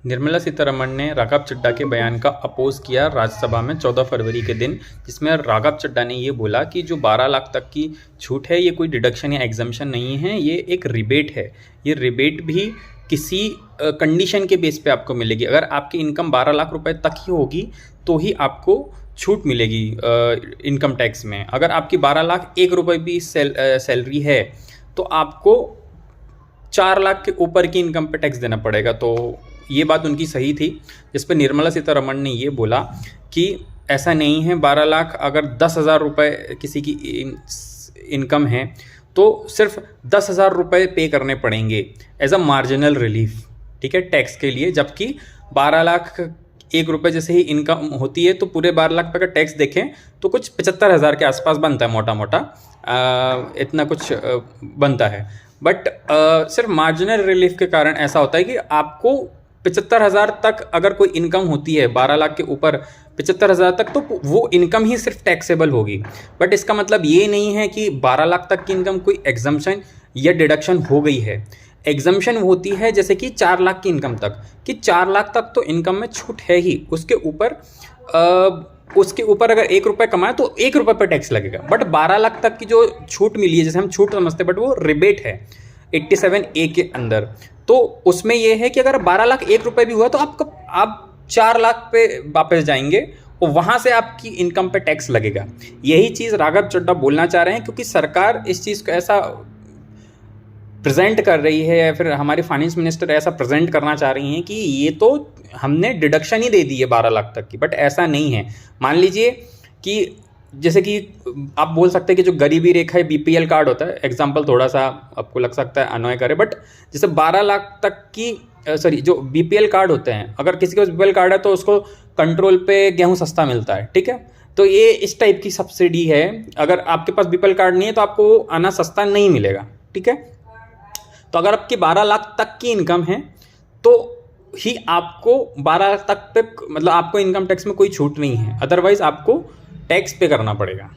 निर्मला सीतारमण ने राघव चड्ढा के बयान का अपोज किया राज्यसभा में 14 फरवरी के दिन, जिसमें राघव चड्ढा ने ये बोला कि जो 12 लाख तक की छूट है ये कोई डिडक्शन या एग्जम्पशन नहीं है, ये एक रिबेट है। ये रिबेट भी किसी कंडीशन के बेस पे आपको मिलेगी। अगर आपकी इनकम 12 लाख रुपए तक ही होगी तो ही आपको छूट मिलेगी इनकम टैक्स में। अगर आपकी 12 लाख 1 रुपये भी सैलरी है तो आपको 4 लाख के ऊपर की इनकम पे टैक्स देना पड़ेगा। तो ये बात उनकी सही थी, जिस पर निर्मला सीतारमण ने ये बोला कि ऐसा नहीं है। 12 लाख अगर 10,000 रुपये किसी की इनकम है तो सिर्फ 10,000 रुपये पे करने पड़ेंगे एज अ मार्जिनल रिलीफ, ठीक है, टैक्स के लिए। जबकि 12 लाख 1 रुपये जैसे ही इनकम होती है तो पूरे 12 लाख का टैक्स देखें तो कुछ 75,000 के आसपास बनता है, मोटा मोटा इतना कुछ बनता है। बट सिर्फ मार्जिनल रिलीफ के कारण ऐसा होता है कि आपको 75,000 तक अगर कोई इनकम होती है 12 लाख के ऊपर 75,000 तक, तो वो इनकम ही सिर्फ टैक्सेबल होगी। बट इसका मतलब ये नहीं है कि 12 लाख तक की इनकम कोई एग्जम्पशन या डिडक्शन हो गई है। एग्जम्पशन होती है जैसे कि 4 लाख की इनकम तक, कि 4 लाख तक तो इनकम में छूट है ही, उसके ऊपर अगर 1 रुपये कमाए तो 1 रुपये पर टैक्स लगेगा। बट 12 लाख तक की जो छूट मिली है, जैसे हम छूट समझते हैं, बट वो रिबेट है 87A के अंदर। तो उसमें यह है कि अगर 12 लाख 1 रुपये भी हुआ तो आप 4 लाख पे वापस जाएंगे और वहाँ से आपकी इनकम पे टैक्स लगेगा। यही चीज़ राघव चड्ढा बोलना चाह रहे हैं, क्योंकि सरकार इस चीज़ को ऐसा प्रेजेंट कर रही है, या फिर हमारी फाइनेंस मिनिस्टर ऐसा प्रेजेंट करना चाह रही हैं कि ये तो हमने डिडक्शन ही दे दी है 12 लाख तक की। बट ऐसा नहीं है। मान लीजिए कि जैसे कि आप बोल सकते हैं कि जो गरीबी रेखा है, BPL कार्ड होता है, एग्जाम्पल थोड़ा सा आपको लग सकता है अनॉय करे, बट जैसे 12 लाख तक की जो BPL कार्ड होते हैं, अगर किसी के पास BPL कार्ड है तो उसको कंट्रोल पे गेहूं सस्ता मिलता है, ठीक है। तो ये इस टाइप की सब्सिडी है। अगर आपके पास BPL कार्ड नहीं है तो आपको अनाज सस्ता नहीं मिलेगा, ठीक है। तो अगर आपकी 12 लाख तक की इनकम है तो ही आपको 12 लाख तक पे, मतलब आपको इनकम टैक्स में कोई छूट नहीं है, अदरवाइज आपको टैक्स पे करना पड़ेगा।